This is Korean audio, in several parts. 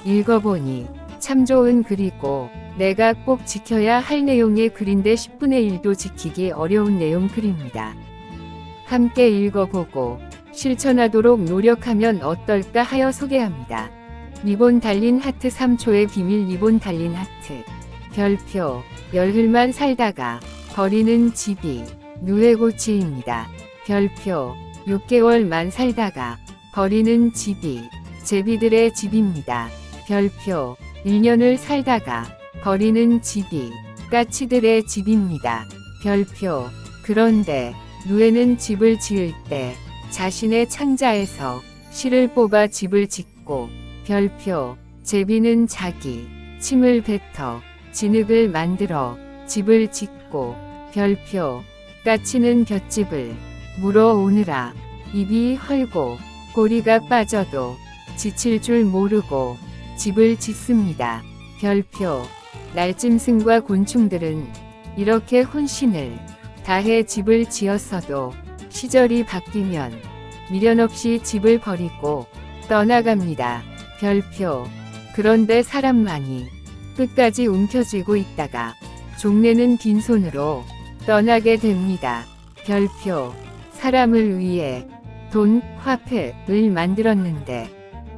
읽어보니 참 좋은 글이고 내가 꼭 지켜야 할 내용의 글인데 10분의 1도 지키기 어려운 내용 글입니다. 함께 읽어보고 실천하도록 노력하면 어떨까 하여 소개합니다. 리본 달린 하트 3초의 비밀. 리본 달린 하트. 별표. 열흘만 살다가 버리는 집이 누에고치입니다. 별표. 6개월만 살다가 버리는 집이 제비들의 집입니다. 별표. 1년을 살다가 버리는 집이 까치들의 집입니다. 별표. 그런데 누에는 집을 지을 때 자신의 창자에서 실을 뽑아 집을 짓고, 별표. 제비는 자기 침을 뱉어 진흙을 만들어 집을 짓고, 별표. 까치는 볏짚을 물어 오느라 입이 헐고 꼬리가 빠져도 지칠 줄 모르고 집을 짓습니다. 별표. 날짐승과 곤충들은 이렇게 혼신을 다해 집을 지었어도 시절이 바뀌면 미련 없이 집을 버리고 떠나갑니다. 별표. 그런데 사람만이 끝까지 움켜쥐고 있다가 종래는 빈손으로 떠나게 됩니다. 별표. 사람을 위해 돈, 화폐를 만들었는데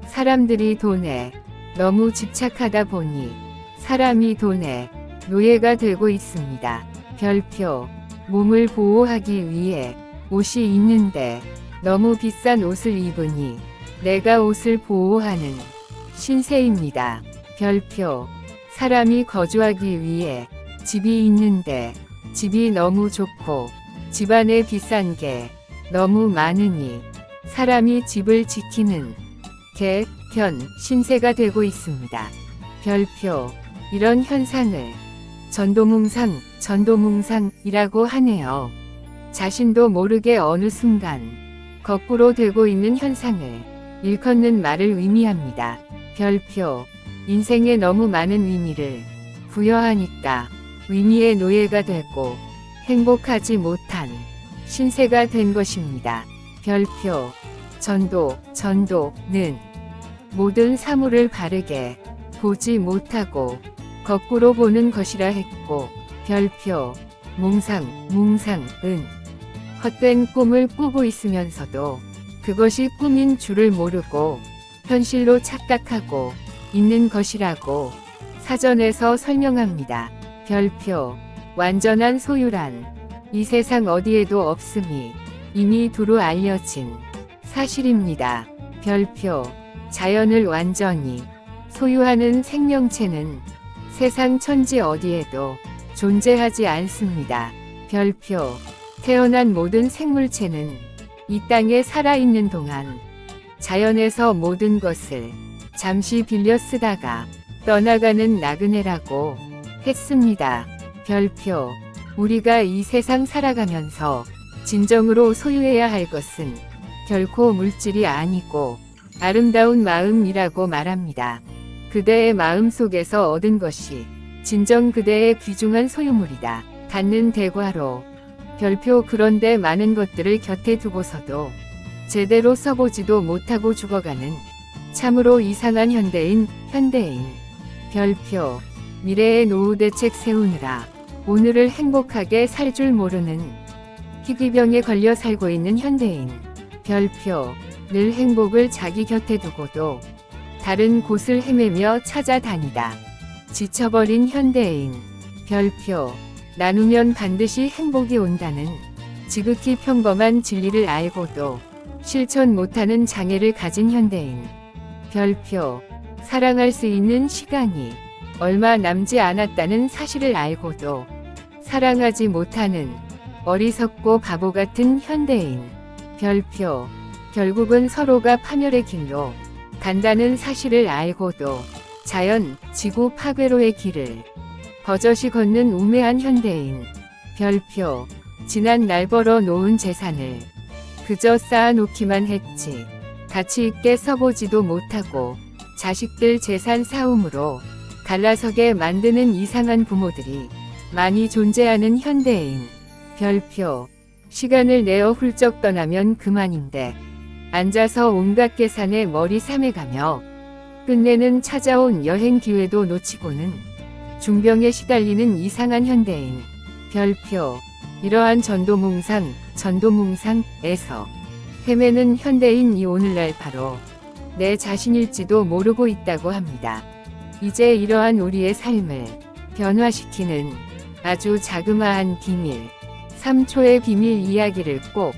사람들이 돈에 너무 집착하다 보니 사람이 돈의 노예가 되고 있습니다. 별표. 몸을 보호하기 위해 옷이 있는데 너무 비싼 옷을 입으니 내가 옷을 보호하는 신세입니다. 별표. 사람이 거주하기 위해 집이 있는데 집이 너무 좋고 집안에 비싼 게 너무 많으니 사람이 집을 지키는 개, 견, 신세가 되고 있습니다. 별표. 이런 현상을 전도뭉상이라고 하네요. 자신도 모르게 어느 순간 거꾸로 되고 있는 현상을 일컫는 말을 의미합니다. 별표. 인생에 너무 많은 의미를 부여하니까 의미의 노예가 되고 행복하지 못한 신세가 된 것입니다. 별표. 전도는 모든 사물을 바르게 보지 못하고 거꾸로 보는 것이라 했고, 별표. 뭉상은 헛된 꿈을 꾸고 있으면서도 그것이 꿈인 줄을 모르고 현실로 착각하고 있는 것이라고 사전에서 설명합니다. 별표. 완전한 소유란 이 세상 어디에도 없음이 이미 두루 알려진 사실입니다. 별표. 자연을 완전히 소유하는 생명체는 세상 천지 어디에도 존재하지 않습니다. 별표. 태어난 모든 생물체는 이 땅에 살아있는 동안 자연에서 모든 것을 잠시 빌려 쓰다가 떠나가는 나그네라고 했습니다. 별표. 우리가 이 세상 살아가면서 진정으로 소유해야 할 것은 결코 물질이 아니고 아름다운 마음이라고 말합니다. 그대의 마음 속에서 얻은 것이 진정 그대의 귀중한 소유물이다. 닿는 대과로. 별표. 그런데 많은 것들을 곁에 두고서도 제대로 써보지도 못하고 죽어가는 참으로 이상한 현대인. 별표. 미래의 노후 대책 세우느라 오늘을 행복하게 살 줄 모르는 희귀병에 걸려 살고 있는 현대인. 별표. 늘 행복을 자기 곁에 두고도 다른 곳을 헤매며 찾아다니다 지쳐버린 현대인. 별표. 나누면 반드시 행복이 온다는 지극히 평범한 진리를 알고도 실천 못하는 장애를 가진 현대인. 별표. 사랑할 수 있는 시간이 얼마 남지 않았다는 사실을 알고도 사랑하지 못하는 어리석고 바보 같은 현대인. 별표. 결국은 서로가 파멸의 길로 간다는 사실을 알고도 자연, 지구 파괴로의 길을 버젓이 걷는 우매한 현대인. 별표. 지난 날 벌어 놓은 재산을 그저 쌓아놓기만 했지 가치 있게 써보지도 못하고 자식들 재산 싸움으로 갈라서게 만드는 이상한 부모들이 많이 존재하는 현대인. 별표. 시간을 내어 훌쩍 떠나면 그만인데 앉아서 온갖 계산에 머리 삼해가며 끝내는 찾아온 여행 기회도 놓치고는 중병에 시달리는 이상한 현대인. 별표. 이러한 전도몽상에서 헤매는 현대인이 오늘날 바로 내 자신일지도 모르고 있다고 합니다. 이제 이러한 우리의 삶을 변화시키는 아주 자그마한 비밀, 3초의 비밀 이야기를 꼭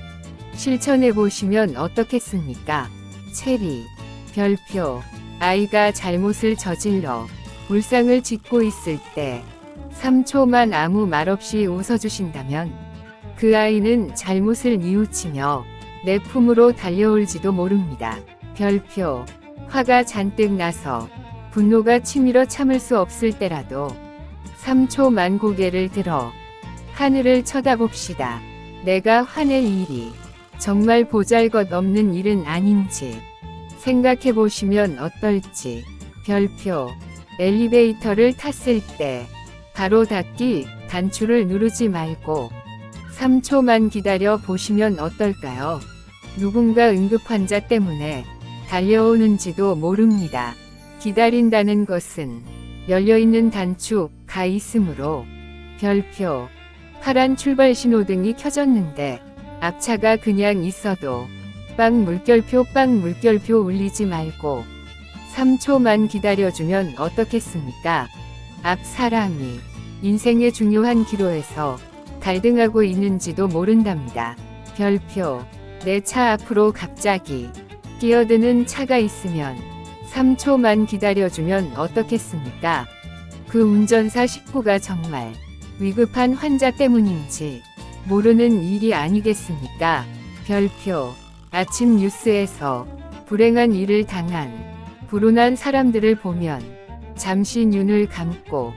실천해 보시면 어떻겠습니까? 체리. 별표. 아이가 잘못을 저질러 불상을 짓고 있을 때 3초만 아무 말 없이 웃어주신다면 그 아이는 잘못을 뉘우치며 내 품으로 달려올지도 모릅니다. 별표. 화가 잔뜩 나서 분노가 치밀어 참을 수 없을 때라도 3초만 고개를 들어 하늘을 쳐다봅시다. 내가 화낼 일이 정말 보잘것없는 일은 아닌지 생각해 보시면 어떨지. 별표. 엘리베이터를 탔을 때 바로 닫기 단추를 누르지 말고 3초만 기다려 보시면 어떨까요? 누군가 응급환자 때문에 달려오는지도 모릅니다. 기다린다는 것은 열려있는 단추가 있으므로. 별표. 파란 출발 신호등이 켜졌는데 앞차가 그냥 있어도 빵 물결표 울리지 말고 3초만 기다려주면 어떻겠습니까? 앞 사람이 인생의 중요한 기로에서 갈등하고 있는지도 모른답니다. 별표. 내 차 앞으로 갑자기 끼어드는 차가 있으면 3초만 기다려주면 어떻겠습니까? 그 운전사 식구가 정말 위급한 환자 때문인지 모르는 일이 아니겠습니까? 별표. 아침 뉴스에서 불행한 일을 당한 불운한 사람들을 보면 잠시 눈을 감고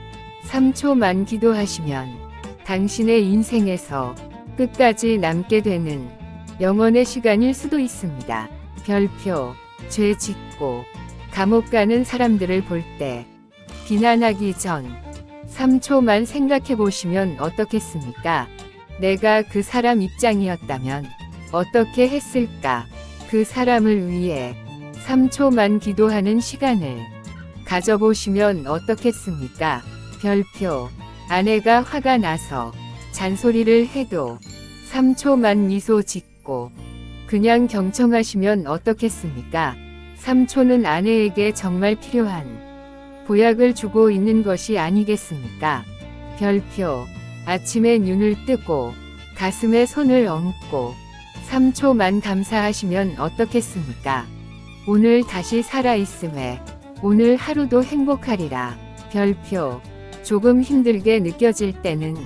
3초만 기도하시면 당신의 인생에서 끝까지 남게 되는 영원의 시간일 수도 있습니다. 별표. 죄 짓고 감옥 가는 사람들을 볼 때 비난하기 전 3초만 생각해 보시면 어떻겠습니까? 내가 그 사람 입장이었다면 어떻게 했을까? 그 사람을 위해 3초만 기도하는 시간을 가져보시면 어떻겠습니까? 별표. 아내가 화가 나서 잔소리를 해도 3초만 미소 짓고 그냥 경청하시면 어떻겠습니까? 3초는 아내에게 정말 필요한 보약을 주고 있는 것이 아니겠습니까? 별표. 아침에 눈을 뜨고 가슴에 손을 얹고 3초만 감사하시면 어떻겠습니까? 오늘 다시 살아있음에 오늘 하루도 행복하리라. 별표. 조금 힘들게 느껴질 때는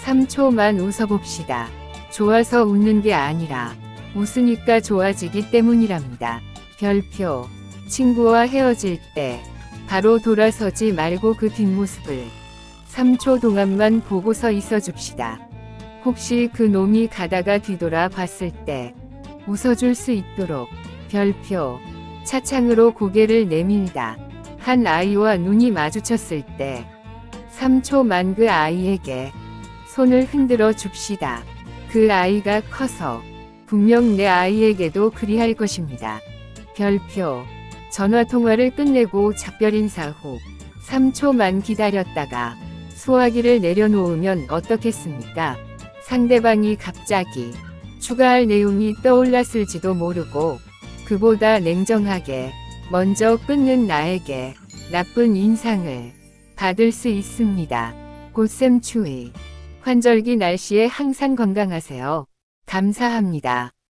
3초만 웃어봅시다. 좋아서 웃는 게 아니라 웃으니까 좋아지기 때문이랍니다. 별표. 친구와 헤어질 때 바로 돌아서지 말고 그 뒷모습을 3초 동안만 보고서 있어줍시다. 혹시 그 놈이 가다가 뒤돌아 봤을 때 웃어줄 수 있도록. 별표. 차창으로 고개를 내밀다. 한 아이와 눈이 마주쳤을 때 3초만 그 아이에게 손을 흔들어 줍시다. 그 아이가 커서 분명 내 아이에게도 그리할 것입니다. 별표. 전화통화를 끝내고 작별 인사 후 3초만 기다렸다가 수화기를 내려놓으면 어떻겠습니까? 상대방이 갑자기 추가할 내용이 떠올랐을지도 모르고 그보다 냉정하게 먼저 끊는 나에게 나쁜 인상을 받을 수 있습니다. 꽃샘 추위. 환절기 날씨에 항상 건강하세요. 감사합니다.